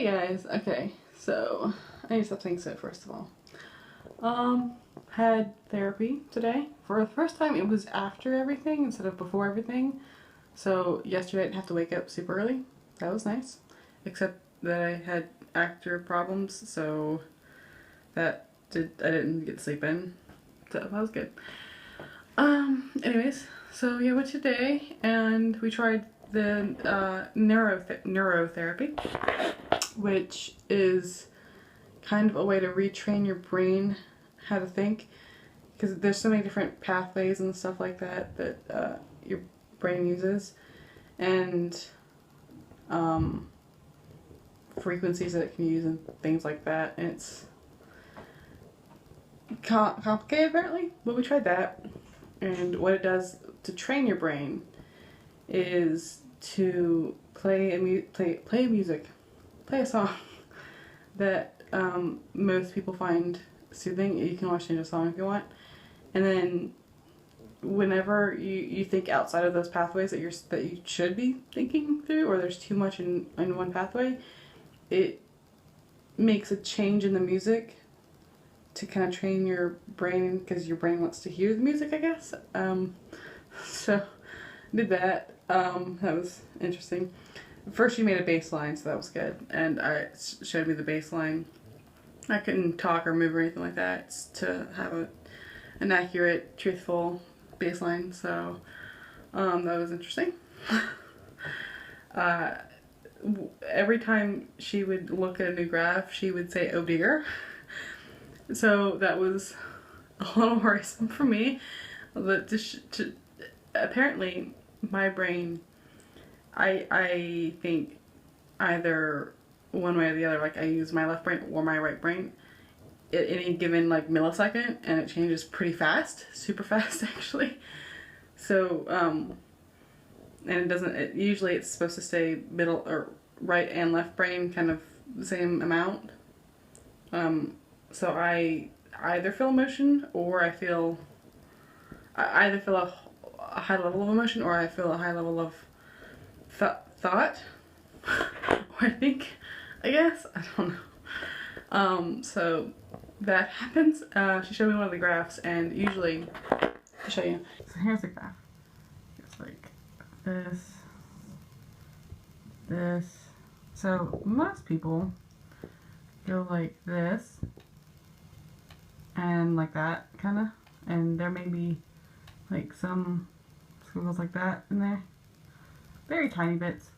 Hey guys, okay, so I need to stop saying so first of all. Had therapy today. For the first time it was after everything instead of before everything. So yesterday I didn't have to wake up super early. That was nice. Except that I had actor problems, so I didn't get to sleep in. So that was good. Anyways, so yeah, went today and we tried the neurotherapy, which is kind of a way to retrain your brain how to think, because there's so many different pathways and stuff like that that your brain uses, and frequencies that it can use and things like that, and it's complicated apparently, but we tried that. And what it does to train your brain is to play a song that most people find soothing. You can always change a song if you want, and then whenever you think outside of those pathways that you should be thinking through, or there's too much in one pathway, it makes a change in the music to kind of train your brain, because your brain wants to hear the music, I guess. So did that. That was interesting. First she made a bass line, so that was good, and showed me the bass line. I couldn't talk or move or anything like that. It's to have an accurate, truthful bass line, so that was interesting. Every time she would look at a new graph, she would say, "Oh dear." So that was a little worrisome for me. But apparently my brain, I think either one way or the other. Like, I use my left brain or my right brain at any given like millisecond, and it changes pretty fast, super fast actually. So and it doesn't. Usually it's supposed to stay middle or right and left brain kind of the same amount. So I either feel emotion, or I either feel a high level of emotion, or I feel a high level of thought. Or I guess. I don't know. So that happens. She showed me one of the graphs, and usually, to show you. So here's the graph. It's like this. So most people go like this, and like that, kind of, and there may be like some squiggles like that in there, very tiny bits.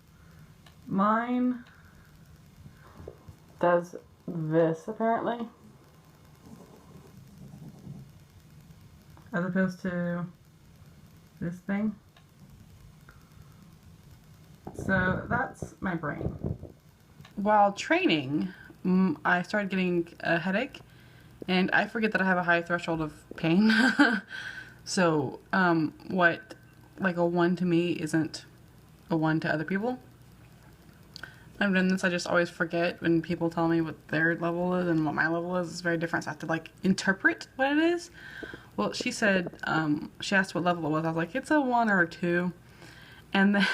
Mine does this apparently, as opposed to this thing. So that's my brain. While training, I started getting a headache, and I forget that I have a high threshold of pain. So what like a 1 to me isn't a 1 to other people. I've done this, I just always forget when people tell me what their level is and what my level is. It's very different, so I have to like interpret what it is. Well, she said, she asked what level it was. I was like, it's a 1 or a 2. And then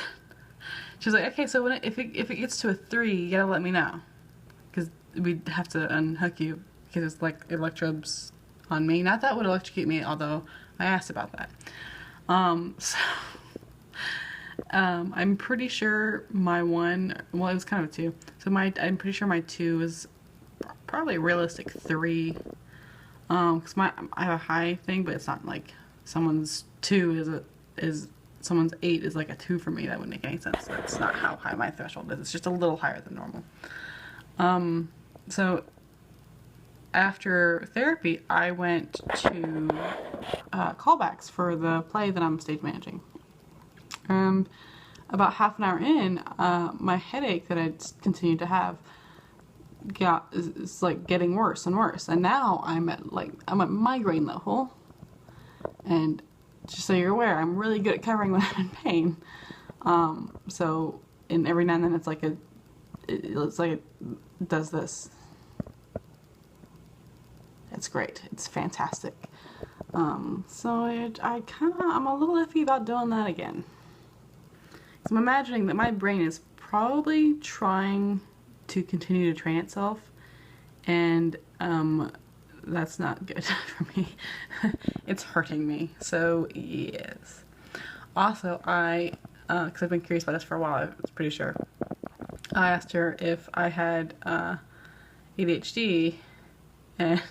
she was like, okay, so if it gets to a 3, you gotta let me know, because we'd have to unhook you, because it's like electrodes on me. Not that would electrocute me, although I asked about that. I'm pretty sure my 1, well, it was kind of a 2. So I'm pretty sure my 2 is probably a realistic 3. Because I have a high thing, but it's not like someone's 2 is someone's 8 is like a 2 for me. That wouldn't make any sense. That's not how high my threshold is. It's just a little higher than normal. So after therapy, I went to callbacks for the play that I'm stage managing. And about half an hour in, my headache that I'd continued to have is like getting worse and worse. And now I'm at migraine level. And just so you're aware, I'm really good at covering when I'm in pain. So, and every now and then it's like it does this. It's great. It's fantastic. So I'm a little iffy about doing that again. So I'm imagining that my brain is probably trying to continue to train itself, and that's not good for me. It's hurting me. So yes. Also, because I've been curious about this for a while, I was pretty sure. I asked her if I had ADHD, and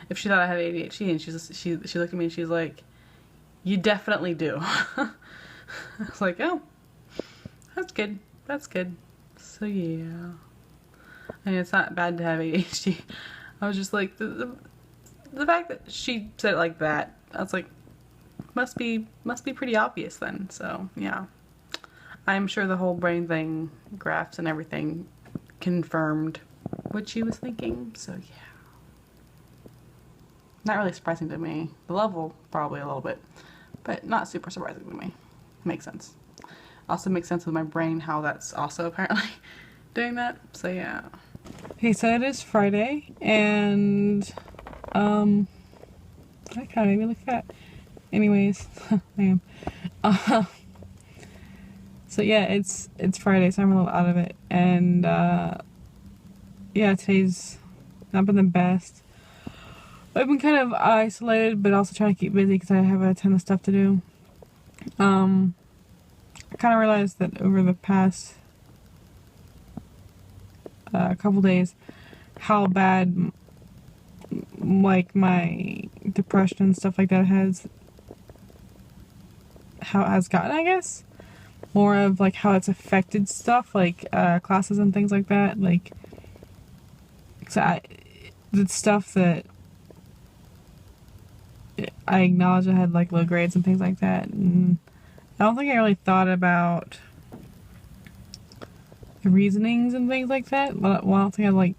if she thought I had ADHD, and she looked at me and she's like, "You definitely do." I was like, "Oh, that's good. That's good." So yeah, I mean, it's not bad to have ADHD. I was just like, the fact that she said it like that, I was like, must be pretty obvious then. So yeah, I'm sure the whole brain thing, graphs and everything, confirmed what she was thinking. So yeah, not really surprising to me. The level probably a little bit, but not super surprising to me. Makes sense. Also makes sense with my brain how that's also apparently doing that. So yeah. Okay, so it is Friday, and that kind of made me look fat. Anyways, I am. So yeah, it's Friday, so I'm a little out of it, and yeah, today's not been the best. I've been kind of isolated, but also trying to keep busy because I have a ton of stuff to do. I kind of realized that over the past couple days, how bad like my depression and stuff like that how it has gotten, I guess. More of like how it's affected stuff, like classes and things like that. Like, the stuff that I acknowledge I had like low grades and things like that, and I don't think I really thought about the reasonings and things like that. Well, I don't think I like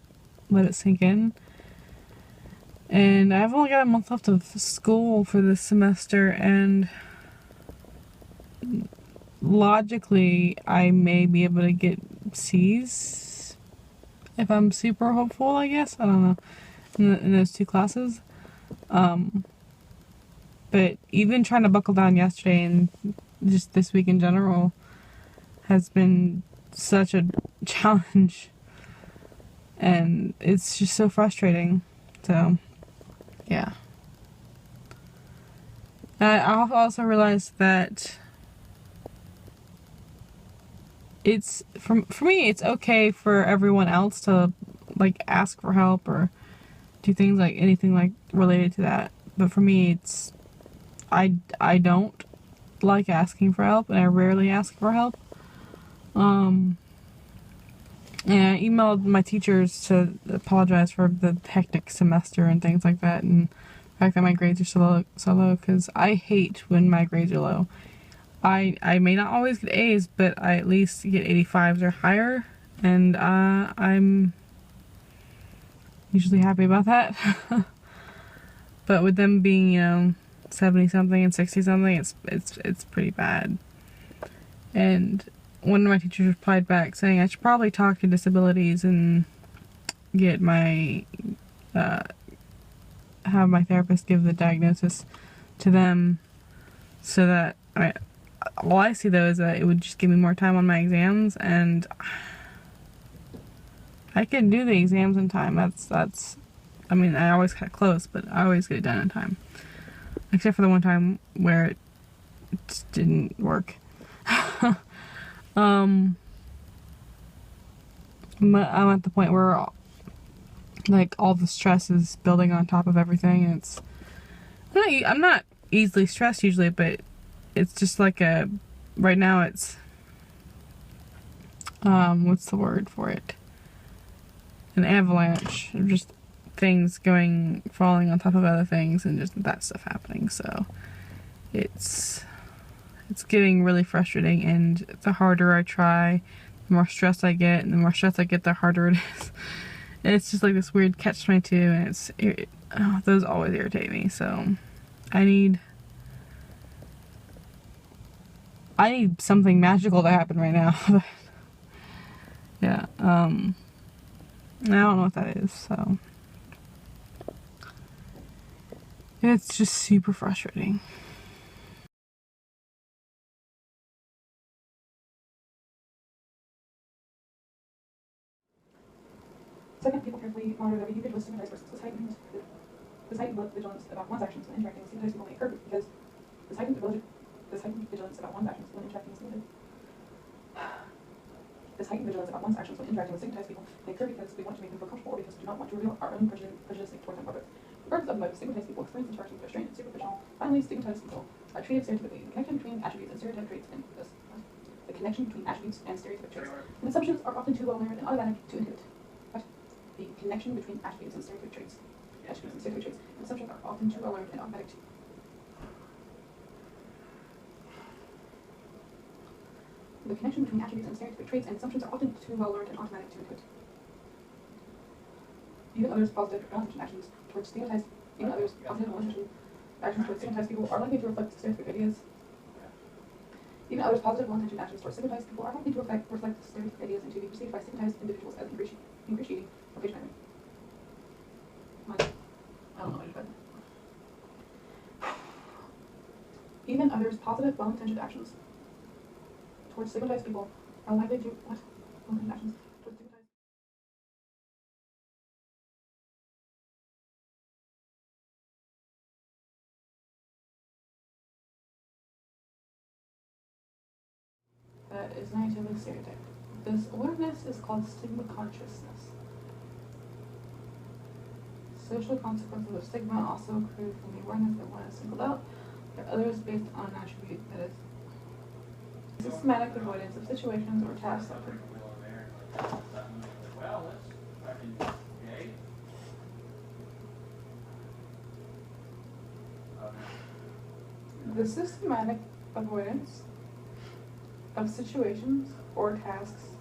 let it sink in. And I've only got a month left of school for this semester, and logically I may be able to get C's if I'm super hopeful, I guess. I don't know, in those two classes. But even trying to buckle down yesterday and just this week in general has been such a challenge, and it's just so frustrating. So yeah. And I also realized that it's for me, it's okay for everyone else to like ask for help or do things like anything like related to that, but for me it's I don't like asking for help, and I rarely ask for help. And I emailed my teachers to apologize for the hectic semester and things like that, and the fact that my grades are so low, because I hate when my grades are low. I may not always get A's, but I at least get 85s or higher, and I'm usually happy about that. But with them being, 70 something and 60 something, it's pretty bad. And one of my teachers replied back saying I should probably talk to disabilities and get my have my therapist give the diagnosis to them, so that all I see though is that it would just give me more time on my exams, and I can do the exams in time. That's I mean, I always cut close, but I always get it done in time. Except for the one time where it just didn't work. But I'm at the point where like all the stress is building on top of everything, and I'm not easily stressed usually, but it's just like right now it's what's the word for it? An avalanche of just things falling on top of other things, and just that stuff happening. So it's getting really frustrating, and the harder I try, the more stressed I get, and the more stressed I get, the harder it is. And it's just like this weird catch-22, and those always irritate me. So I need something magical to happen right now. Yeah, I don't know what that is, so it's just super frustrating. Second, people carefully monitor their behavior with stigmatized persons. This heightened vigilance about one's actions when interacting with stigmatized people may occur because this heightened vigilance about one's actions when interacting with stigmatized This heightened vigilance about one's actions when interacting with stigmatized people may occur because we want to make them feel comfortable or because we do not want to reveal our own prejudice toward them or both. Regardless of motive, stigmatized people experience interactions that are strained and superficial. Finally, stigmatized people are treated stereotypically. The connection between attributes and stereotypic traits and the connection between attributes and stereotypic traits and assumptions are often too well known and automatic to inhibit. What? The connection between attributes and stereotypic traits. And assumptions are often too well learned and automatic to. The connection between attributes and stereotypic traits and assumptions are often too well learned and automatic to inhibit. Even others' positive well-intentioned actions towards stigmatized people are likely to reflect stereotypic ideas. Even others' positive well-intentioned actions towards stigmatized people are likely to reflect stereotypic ideas and to be perceived by stigmatized individuals as ingratiating or patronizing. I don't know what you said. Even others' positive well-intentioned actions towards stigmatized people are likely to well-intentioned actions towards stigmatized. That is negatively stereotyped. This awareness is called stigma consciousness. Social consequences of stigma also accrue from the awareness that one is singled out by others based on an attribute that is systematic avoidance of situations or tasks that could. The systematic avoidance of situations or tasks.